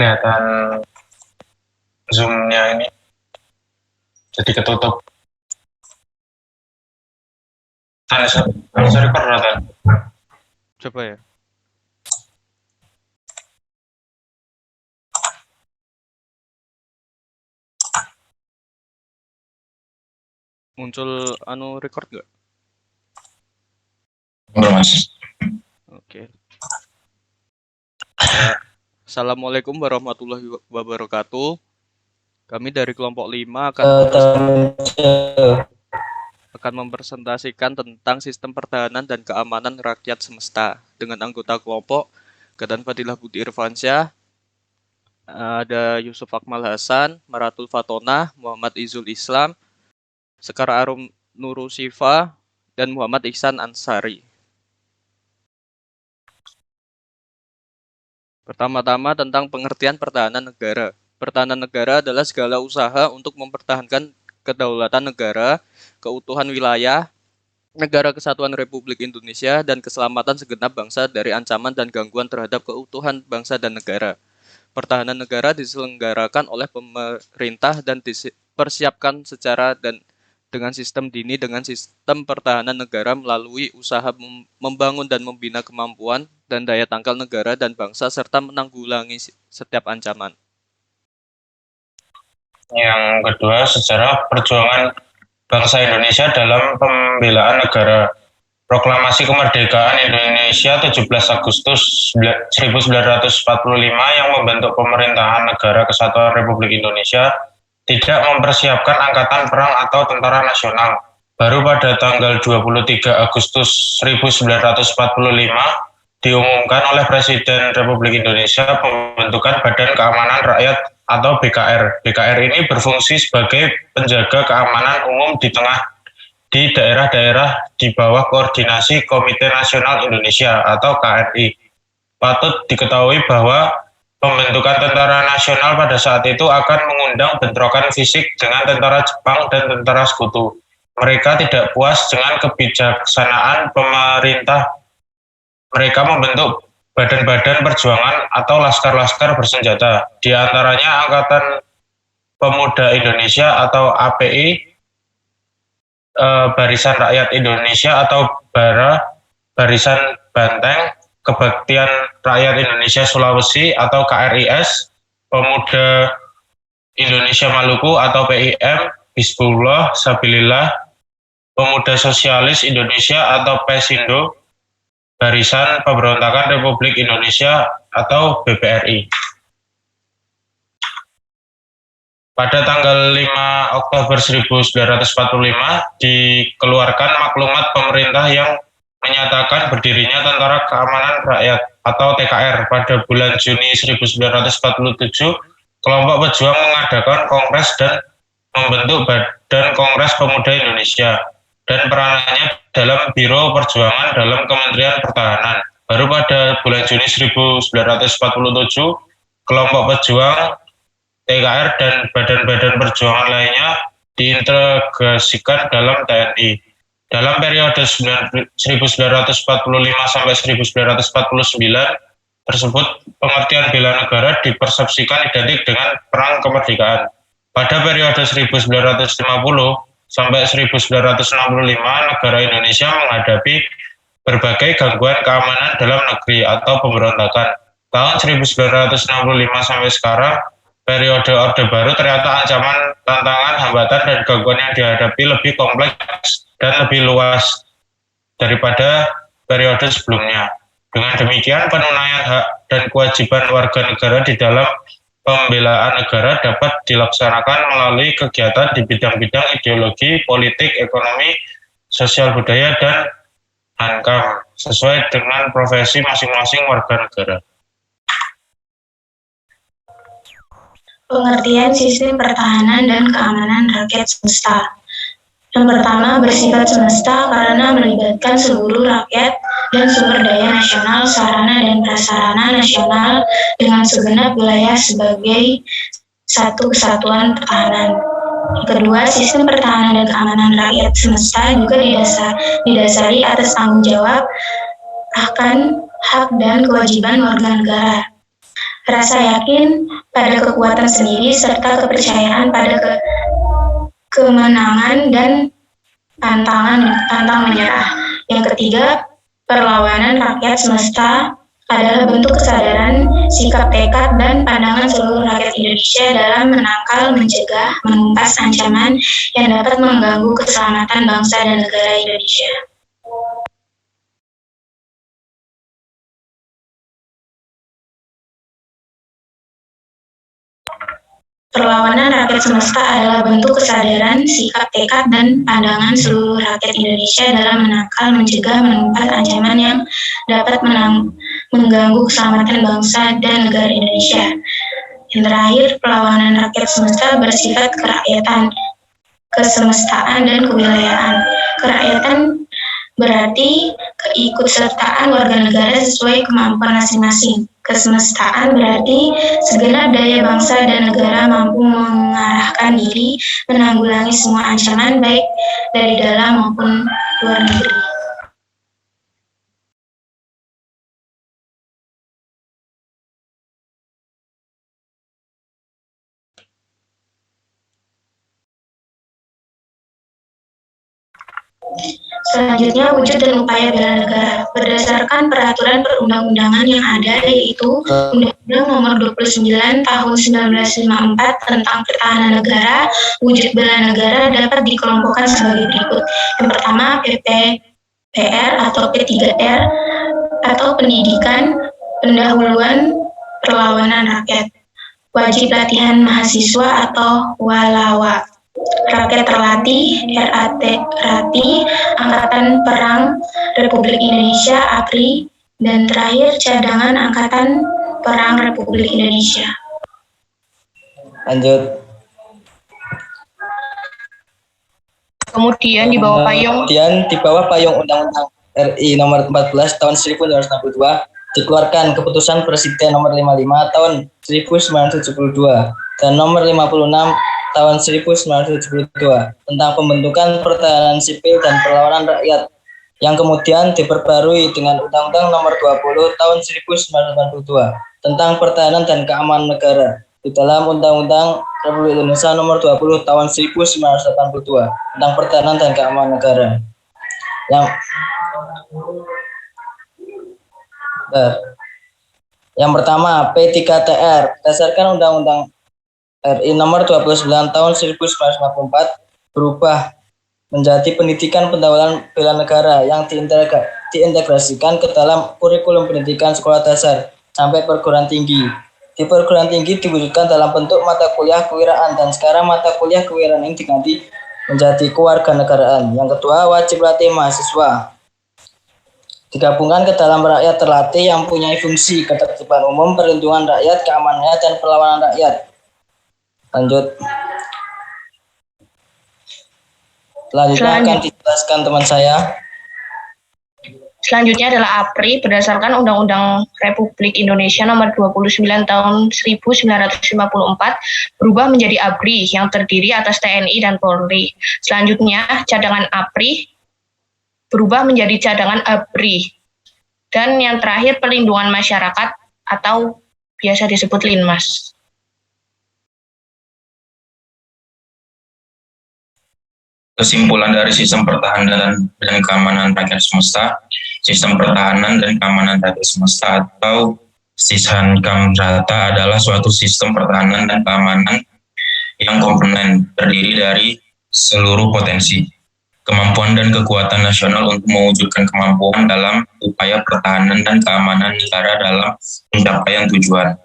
kelihatan zoom-nya ini jadi ketutup. Bisa record Nathan? Coba ya. Muncul record nggak? Belum, Mas. Oke. Assalamualaikum warahmatullahi wabarakatuh. Kami dari kelompok 5 akan mempresentasikan tentang sistem pertahanan dan keamanan rakyat semesta dengan anggota kelompok Gadan Fadilah Budi Irfansyah, ada Yusuf Akmal Hasan, Maratul Fatona, Muhammad Izul Islam, Sekar Arum Nurusifa, dan Muhammad Ihsan Ansari. Pertama-tama tentang pengertian pertahanan negara. Pertahanan negara adalah segala usaha untuk mempertahankan kedaulatan negara, keutuhan wilayah, negara kesatuan Republik Indonesia, dan keselamatan segenap bangsa dari ancaman dan gangguan terhadap keutuhan bangsa dan negara. Pertahanan negara diselenggarakan oleh pemerintah dan dipersiapkan secara dan dengan sistem dini dengan sistem pertahanan negara melalui usaha membangun dan membina kemampuan dan daya tangkal negara dan bangsa serta menanggulangi setiap ancaman. Yang kedua, sejarah perjuangan bangsa Indonesia dalam pembelaan negara. Proklamasi Kemerdekaan Indonesia 17 Agustus 1945 yang membentuk pemerintahan negara kesatuan Republik Indonesia tidak mempersiapkan angkatan perang atau tentara nasional. Baru pada tanggal 23 Agustus 1945 diumumkan oleh Presiden Republik Indonesia pembentukan Badan Keamanan Rakyat atau BKR. BKR ini berfungsi sebagai penjaga keamanan umum di daerah-daerah di bawah koordinasi Komite Nasional Indonesia atau KNI. Patut diketahui bahwa pembentukan tentara nasional pada saat itu akan mengundang bentrokan fisik dengan tentara Jepang dan tentara sekutu. Mereka tidak puas dengan kebijaksanaan pemerintah. Mereka membentuk badan-badan perjuangan atau laskar-laskar bersenjata. Di antaranya Angkatan Pemuda Indonesia atau API, Barisan Rakyat Indonesia atau BARA, Barisan Banteng, Kebaktian Rakyat Indonesia Sulawesi atau KRIS, Pemuda Indonesia Maluku atau PIM, Hizbullah Sabilillah, Pemuda Sosialis Indonesia atau PESINDO, Barisan Pemberontakan Republik Indonesia atau BPRI. Pada tanggal 5 Oktober 1945 dikeluarkan maklumat pemerintah yang menyatakan berdirinya Tentara Keamanan Rakyat atau TKR. Pada bulan Juni 1947, kelompok pejuang mengadakan kongres dan membentuk Badan Kongres Pemuda Indonesia dan peranannya dalam Biro Perjuangan dalam Kementerian Pertahanan. Baru pada bulan Juni 1947, kelompok pejuang TKR dan badan-badan perjuangan lainnya diintegrasikan dalam TNI. Dalam periode 1945 sampai 1949 tersebut, pengertian bela negara dipersepsikan identik dengan perang kemerdekaan. Pada periode 1950 sampai 1965, negara Indonesia menghadapi berbagai gangguan keamanan dalam negeri atau pemberontakan. Tahun 1965 sampai sekarang, periode Orde Baru ternyata ancaman, tantangan, hambatan, dan gangguan yang dihadapi lebih kompleks dan lebih luas daripada periode sebelumnya. Dengan demikian, penunaian hak dan kewajiban warga negara di dalam pembelaan negara dapat dilaksanakan melalui kegiatan di bidang-bidang ideologi, politik, ekonomi, sosial budaya, dan hankam sesuai dengan profesi masing-masing warga negara. Pengertian sistem pertahanan dan keamanan rakyat semesta. Yang pertama, bersifat semesta karena melibatkan seluruh rakyat dan sumber daya nasional, sarana dan prasarana nasional dengan segenap wilayah sebagai satu kesatuan pertahanan. Yang kedua, sistem pertahanan dan keamanan rakyat semesta juga didasari atas tanggung jawab akan hak dan kewajiban warga negara. rasa yakin pada kekuatan sendiri, serta kepercayaan pada kemenangan dan pantang menyerah. Yang ketiga, perlawanan rakyat semesta adalah bentuk kesadaran, sikap tekad, dan pandangan seluruh rakyat Indonesia dalam menangkal, mencegah, menumpas ancaman yang dapat mengganggu keselamatan bangsa dan negara Indonesia. Perlawanan rakyat semesta adalah bentuk kesadaran, sikap tekad, dan pandangan seluruh rakyat Indonesia dalam menangkal, mencegah, menumpas ancaman yang dapat mengganggu keselamatan bangsa dan negara Indonesia. Yang terakhir, perlawanan rakyat semesta bersifat kerakyatan, kesemestaan, dan kewilayaan. Kerakyatan berarti keikutsertaan warga negara sesuai kemampuan masing-masing. Kesemestaan berarti segenap daya bangsa dan negara mampu mengarahkan diri, menanggulangi semua ancaman baik dari dalam maupun luar negeri. Selanjutnya, wujud dan upaya bela negara. Berdasarkan peraturan perundang-undangan yang ada, yaitu Undang-Undang Nomor 29 Tahun 1954 tentang Pertahanan Negara, wujud bela negara dapat dikelompokkan sebagai berikut. Yang pertama, PPR atau P3R atau pendidikan, pendahuluan, perlawanan rakyat. Wajib latihan mahasiswa atau walawa. Rakyat terlatih, RATI, Angkatan Perang Republik Indonesia, APRI, dan terakhir cadangan Angkatan Perang Republik Indonesia. Lanjut. Kemudian di bawah payung Undang-Undang RI Nomor 14 Tahun 1962 dikeluarkan Keputusan Presiden Nomor 55 Tahun 1972 dan Nomor 56 Tahun 1972 tentang pembentukan pertahanan sipil dan perlawanan rakyat yang kemudian diperbarui dengan Undang-Undang Nomor 20 Tahun 1982 tentang pertahanan dan keamanan negara di dalam Undang-Undang Republik Indonesia Nomor 20 Tahun 1982 tentang pertahanan dan keamanan negara. Yang pertama, P3TR berdasarkan Undang-Undang RI Nomor 29 Tahun 1954 berubah menjadi pendidikan pendahuluan bela negara yang diintegrasikan ke dalam kurikulum pendidikan sekolah dasar sampai perguruan tinggi. Di perguruan tinggi diwujudkan dalam bentuk mata kuliah kewirausahaan dan sekarang mata kuliah kewirausahaan ini diganti menjadi kewarganegaraan. Yang kedua, wajib latih mahasiswa digabungkan ke dalam rakyat terlatih yang mempunyai fungsi ketertiban umum, perlindungan rakyat, keamanan rakyat, dan perlawanan rakyat. Lanjut. Selanjutnya akan dijelaskan teman saya. Selanjutnya adalah APRI berdasarkan Undang-Undang Republik Indonesia Nomor 29 Tahun 1954 berubah menjadi ABRI yang terdiri atas TNI dan Polri. Selanjutnya cadangan APRI berubah menjadi cadangan ABRI. Dan yang terakhir perlindungan masyarakat atau biasa disebut Linmas. Kesimpulan dari sistem pertahanan dan keamanan rakyat semesta, sistem pertahanan dan keamanan rakyat semesta atau SISHAN-KAMRATA adalah suatu sistem pertahanan dan keamanan yang komponen terdiri dari seluruh potensi, kemampuan dan kekuatan nasional untuk mewujudkan kemampuan dalam upaya pertahanan dan keamanan negara dalam pencapaian tujuan.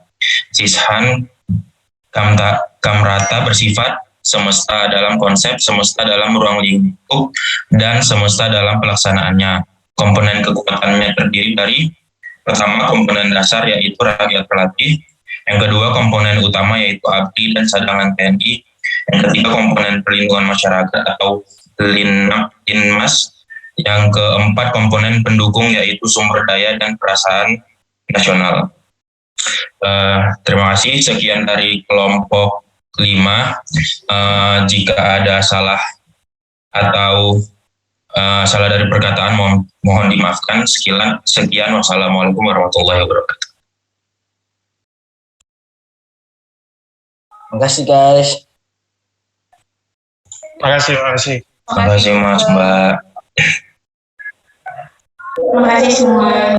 SISHAN-KAMRATA bersifat semesta dalam konsep, semesta dalam ruang lingkup, dan semesta dalam pelaksanaannya. Komponen kekuatannya terdiri dari pertama komponen dasar yaitu rakyat terlatih, yang kedua komponen utama yaitu ABRI dan cadangan TNI, yang ketiga komponen perlindungan masyarakat atau Linmas, yang keempat komponen pendukung yaitu sumber daya dan perasaan nasional. Terima kasih, sekian dari kelompok 5. Jika ada salah atau salah dari perkataan mohon dimaafkan. Sekian, wassalamualaikum warahmatullahi wabarakatuh. Makasih guys. Makasih, makasih. Makasih Mas, Mbak. Terima kasih semua.